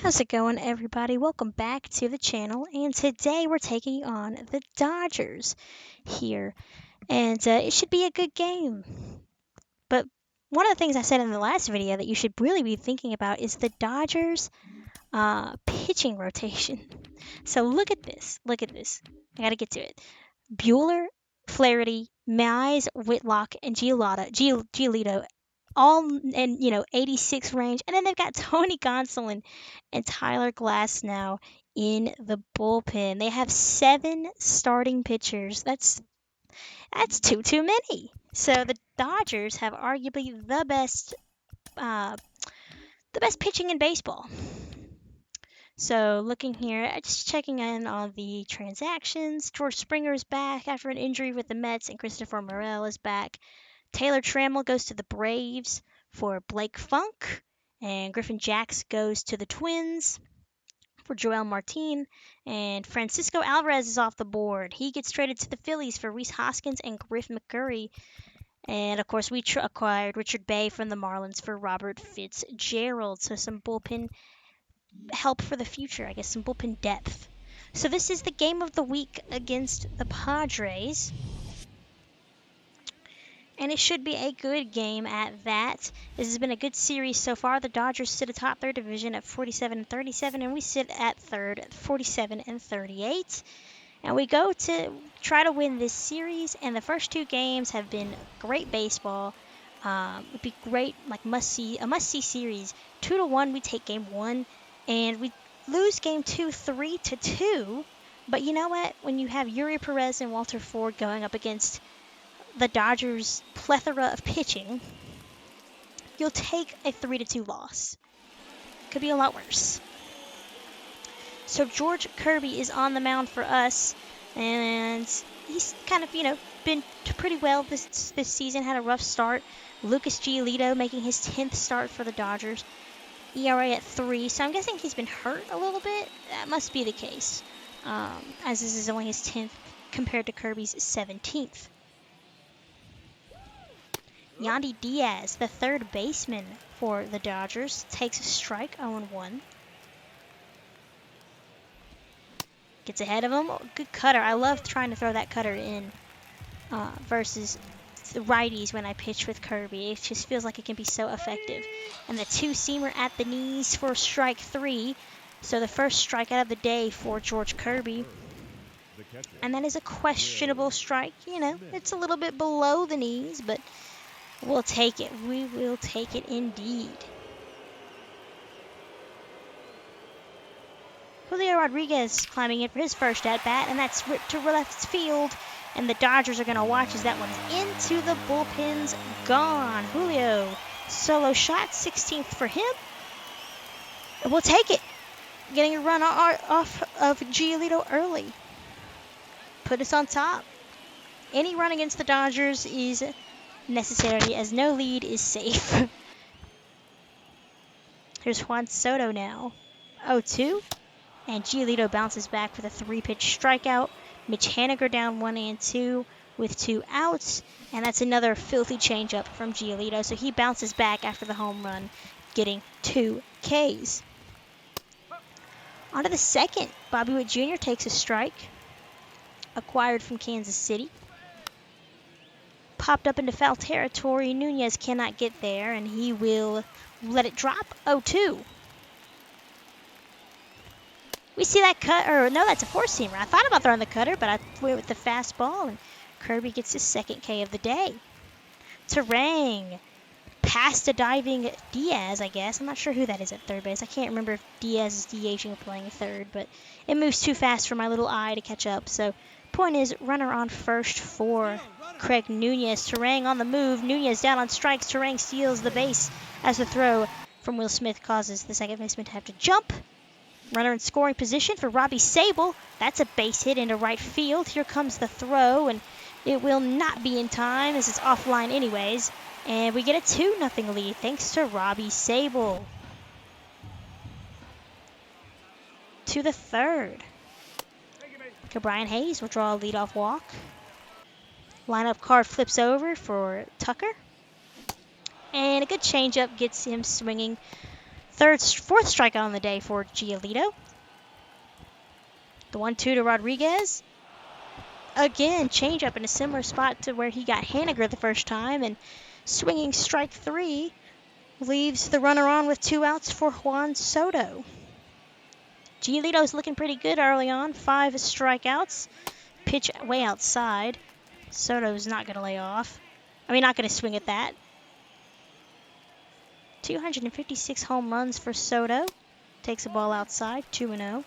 How's it going, everybody? Welcome back to the channel, and today we're taking on the Dodgers here, and it should be a good game. But one of the things I said in the last video that you should really be thinking about is the Dodgers pitching rotation. So look at this. Look at this. I gotta get to it. Bueller, Flaherty, Mize, Whitlock, and Giolito all in 86 range, and then they've got Tony Gonsolin and Tyler Glass now in the bullpen. They have 7 starting pitchers. That's too many. So the Dodgers have arguably the best pitching in baseball. So looking here, just checking in on the transactions. George Springer is back after an injury with the Mets, and Christopher Morel is back. Taylor Trammell goes to the Braves for Blake Funk, and Griffin Jax goes to the Twins for Joel Martin, and Francisco Alvarez is off the board. He gets traded to the Phillies for Rhys Hoskins and Griff McCurry. And, of course, we acquired Richard Bay from the Marlins for Robert Fitzgerald. So some bullpen help for the future, I guess, some bullpen depth. So this is the game of the week against the Padres. And it should be a good game at that. This has been a good series so far. The Dodgers sit atop their division at 47-37, and we sit at third at 47-38. And we go to try to win this series, and the first 2 games have been great baseball. It'd be great, like a must-see series. 2-1, we take game 1, and we lose game 2, 3-2. But you know what? When you have Yuri Perez and Walter Ford going up against the Dodgers' plethora of pitching, you'll take a 3-2 loss. Could be a lot worse. So George Kirby is on the mound for us, and he's kind of, been pretty well this season. Had a rough start. Lucas Giolito making his 10th start for the Dodgers. ERA at 3, so I'm guessing he's been hurt a little bit. That must be the case, as this is only his 10th compared to Kirby's 17th. Yandy Diaz, the third baseman for the Dodgers, takes a strike, 0-1. Gets ahead of him. Good cutter. I love trying to throw that cutter in versus the righties when I pitch with Kirby. It just feels like it can be so effective. And the 2-seamer at the knees for strike 3. So the first strikeout of the day for George Kirby. And that is a questionable strike. It's a little bit below the knees, but we'll take it. We will take it indeed. Julio Rodriguez climbing in for his first at-bat, and that's ripped to left field. And the Dodgers are going to watch as that one's into the bullpen's gone. Julio, solo shot, 16th for him. We'll take it. Getting a run off of Giolito early. Put us on top. Any run against the Dodgers is necessary, as no lead is safe. Here's Juan Soto now. 0-2. And Giolito bounces back with a 3-pitch strikeout. Mitch Haniger down 1-2 with 2 outs. And that's another filthy changeup from Giolito. So he bounces back after the home run, getting 2 Ks. On to the second. Bobby Witt Jr. takes a strike. Acquired from Kansas City. Popped up into foul territory. Nunez cannot get there, and he will let it drop. 0-2. We see that cut, or no, that's a 4-seamer. I thought about throwing the cutter, but I went with the fastball, and Kirby gets his 2nd K of the day. Terang, past a diving Diaz, I guess. I'm not sure who that is at third base. I can't remember if Diaz is DHing or playing third, but it moves too fast for my little eye to catch up. So, point is, runner on first for Craig Nunez. Terang on the move. Nunez down on strikes. Terang steals the base as the throw from Will Smith causes the second baseman to have to jump. Runner in scoring position for Robbie Sable. That's a base hit into right field. Here comes the throw, and it will not be in time as it's offline anyways. And we get a 2-0 lead thanks to Robbie Sable. To the third. Brian Hayes will draw a leadoff walk. Lineup card flips over for Tucker. And a good changeup gets him swinging Fourth strikeout on the day for Giolito. The 1-2 to Rodriguez. Again, changeup in a similar spot to where he got Haniger the first time, and swinging strike 3 leaves the runner on with 2 outs for Juan Soto. Giolito's looking pretty good early on, 5 strikeouts. Pitch way outside. Soto's not going to lay off. Not going to swing at that. 256 home runs for Soto. Takes the ball outside, 2-0.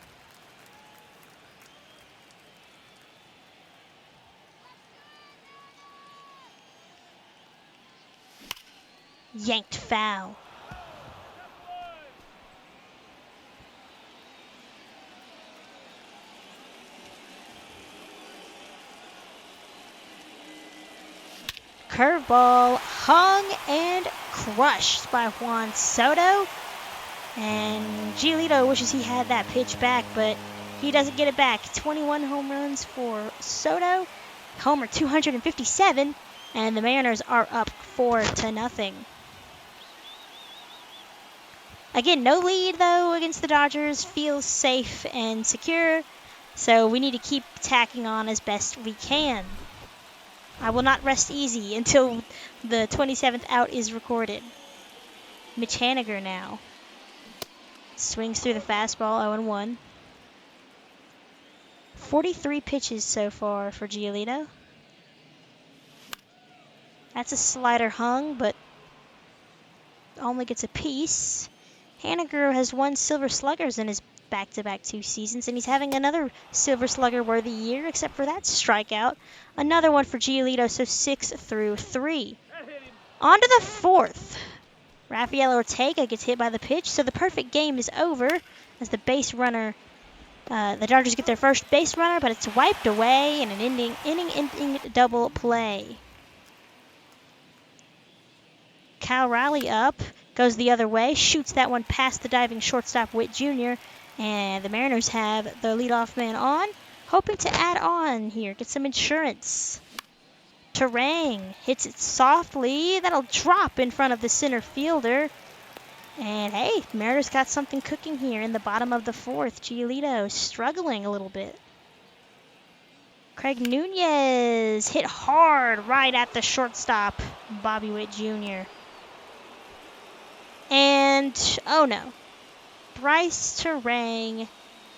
Yanked foul. Curveball hung and crushed by Juan Soto. And Giolito wishes he had that pitch back, but he doesn't get it back. 21 home runs for Soto. Homer 257, and the Mariners are up 4-0. Again, no lead, though, against the Dodgers. Feels safe and secure, so we need to keep tacking on as best we can. I will not rest easy until the 27th out is recorded. Mitch Haniger now. Swings through the fastball, 0-1. 43 pitches so far for Giolito. That's a slider hung, but only gets a piece. Haniger has won Silver Sluggers in his back-to-back 2 seasons, and he's having another Silver Slugger-worthy year, except for that strikeout. Another one for Giolito, so 6-3. On to the 4th. Rafael Ortega gets hit by the pitch, so the perfect game is over as the base runner. The Dodgers get their first base runner, but it's wiped away in an inning-ending double play. Cal Raleigh up, goes the other way, shoots that one past the diving shortstop Witt Jr., and the Mariners have the leadoff man on, hoping to add on here, get some insurance. Terang hits it softly. That'll drop in front of the center fielder. And hey, Mariners got something cooking here in the bottom of the 4th. Giolito struggling a little bit. Craig Nunez hit hard right at the shortstop, Bobby Witt Jr. And, oh no, Bryce Terang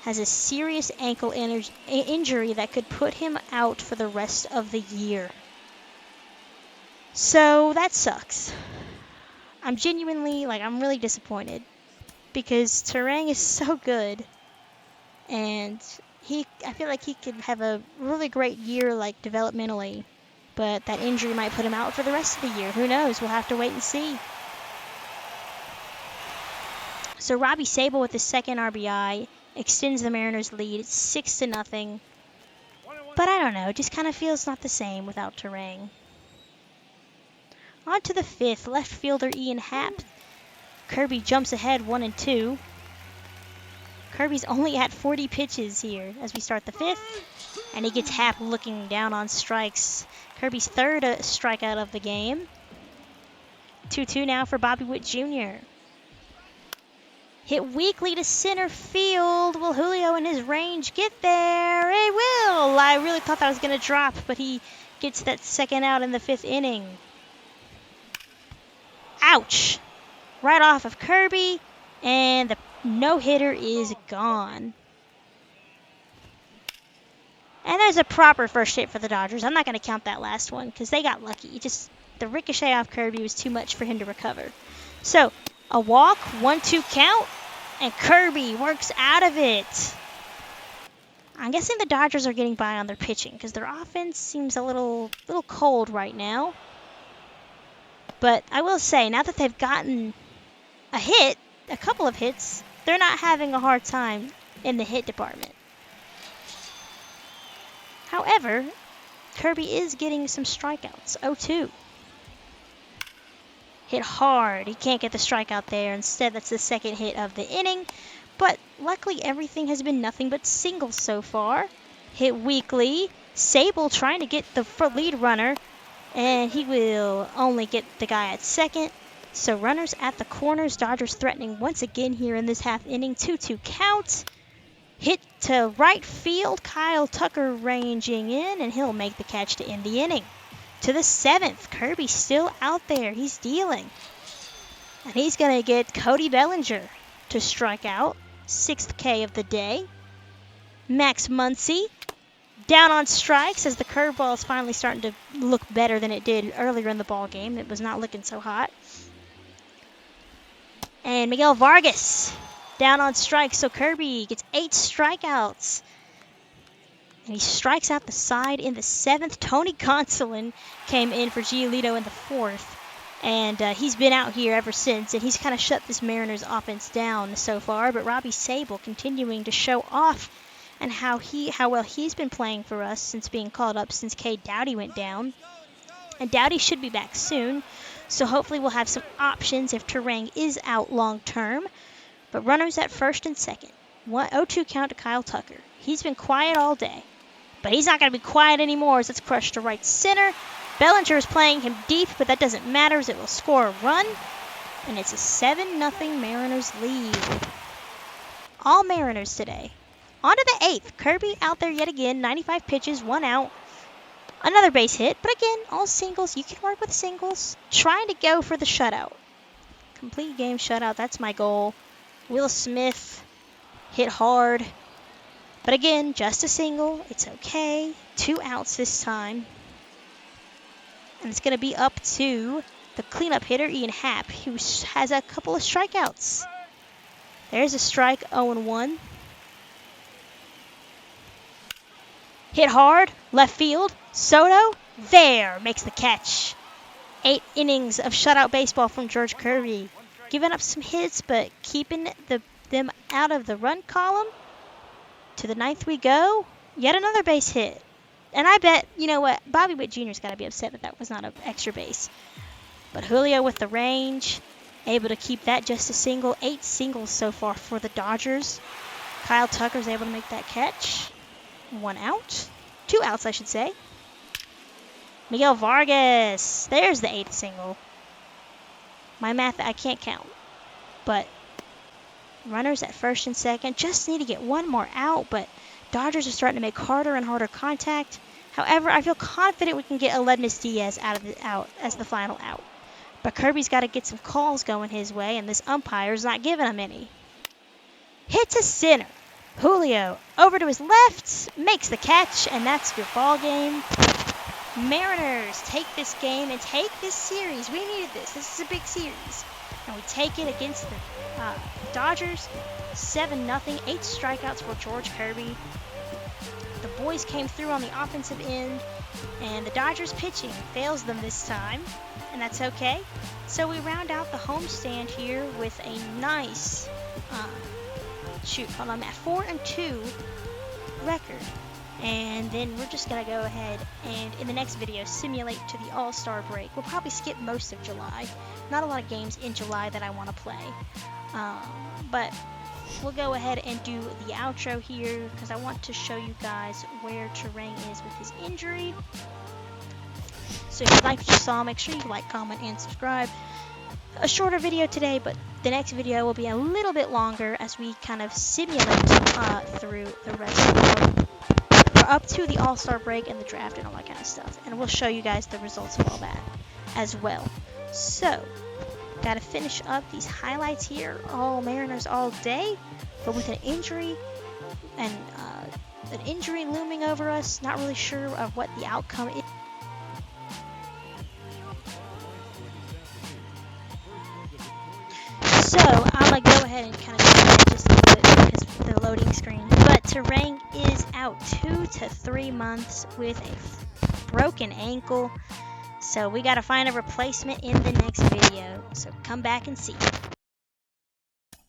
has a serious ankle injury that could put him out for the rest of the year. So that sucks. I'm really disappointed because Terang is so good, and I feel like he could have a really great year, developmentally, but that injury might put him out for the rest of the year. Who knows? We'll have to wait and see. So Robbie Sable with his second RBI extends the Mariners' lead. It's 6-0. But I don't know. It just kind of feels not the same without Terang. On to the 5th. Left fielder Ian Happ. Kirby jumps ahead 1-2. Kirby's only at 40 pitches here as we start the 5th. And he gets Happ looking down on strikes. Kirby's 3rd strikeout of the game. 2-2 now for Bobby Witt Jr. Hit weakly to center field. Will Julio in his range get there? He will. I really thought that was going to drop, but he gets that second out in the 5th inning. Ouch. Right off of Kirby, and the no-hitter is gone. And there's a proper first hit for the Dodgers. I'm not going to count that last one because they got lucky. The ricochet off Kirby was too much for him to recover. So, a walk, 1-2 count, and Kirby works out of it. I'm guessing the Dodgers are getting by on their pitching because their offense seems a little cold right now. But I will say, now that they've gotten a couple of hits, they're not having a hard time in the hit department. However, Kirby is getting some strikeouts. 0-2. Hit hard. He can't get the strikeout there. Instead, that's the second hit of the inning. But luckily, everything has been nothing but singles so far. Hit weakly. Sable trying to get the lead runner. And he will only get the guy at second. So runners at the corners. Dodgers threatening once again here in this half inning. 2-2 count. Hit to right field. Kyle Tucker ranging in, and he'll make the catch to end the inning. To the 7th. Kirby still out there. He's dealing. And he's going to get Cody Bellinger to strike out. 6th K of the day. Max Muncy down on strikes as the curveball is finally starting to look better than it did earlier in the ball game. It was not looking so hot. And Miguel Vargas down on strikes, so Kirby gets 8 strikeouts. And he strikes out the side in the 7th. Tony Gonsolin came in for Giolito in the 4th. And he's been out here ever since, and he's kind of shut this Mariners offense down so far. But Robbie Sable continuing to show off and how well he's been playing for us since being called up since Cade Doughty went down. And Doughty should be back soon, so hopefully we'll have some options if Terang is out long term. But runners at first and second. 0-2 count to Kyle Tucker. He's been quiet all day, but he's not going to be quiet anymore as it's crushed to right center. Bellinger is playing him deep, but that doesn't matter as it will score a run. And it's a 7-0 Mariners lead. All Mariners today. On to the 8th. Kirby out there yet again. 95 pitches, 1 out. Another base hit, but again, all singles. You can work with singles. Trying to go for the shutout. Complete game shutout. That's my goal. Will Smith hit hard. But again, just a single. It's okay. 2 outs this time. And it's going to be up to the cleanup hitter, Ian Happ, who has a couple of strikeouts. There's a strike, 0-1. Hit hard, left field. Soto, there, makes the catch. 8 innings of shutout baseball from George Kirby. Giving up some hits, but keeping them out of the run column. To the 9th we go. Yet another base hit. And I bet, you know what, Bobby Witt Jr.'s got to be upset that was not an extra base. But Julio with the range, able to keep that just a single. 8 singles so far for the Dodgers. Kyle Tucker's able to make that catch. 1 out. 2 outs, I should say. Miguel Vargas. There's the 8th single. My math, I can't count. But runners at first and second. Just need to get 1 more out, but Dodgers are starting to make harder and harder contact. However, I feel confident we can get Aledmus Diaz out as the final out. But Kirby's got to get some calls going his way, and this umpire's not giving him any. Hit to center. Julio over to his left, makes the catch, and that's your ball game. Mariners take this game and take this series. We needed this. This is a big series. And we take it against the Dodgers. 7-0, 8 strikeouts for George Kirby. The boys came through on the offensive end, and the Dodgers pitching fails them this time, and that's okay. So we round out the homestand here with a nice, I'm at 4-2 record. And then we're just going to go ahead and, in the next video, simulate to the All-Star break. We'll probably skip most of July. Not a lot of games in July that I want to play. But we'll go ahead and do the outro here because I want to show you guys where Terang is with his injury. So if you liked what you saw, make sure you like, comment, and subscribe. A shorter video today, but the next video will be a little bit longer as we kind of simulate through the rest of the up to the All-Star break and the draft and all that kind of stuff. And we'll show you guys the results of all that as well. So, got to finish up these highlights here. All Mariners all day, but with an injury and an injury looming over us. Not really sure of what the outcome is. So, I'm going to go ahead and kind of just a little bit because of the loading screen. But Terang is out 2 to 3 months with a broken ankle. So we got to find a replacement in the next video. So come back and see.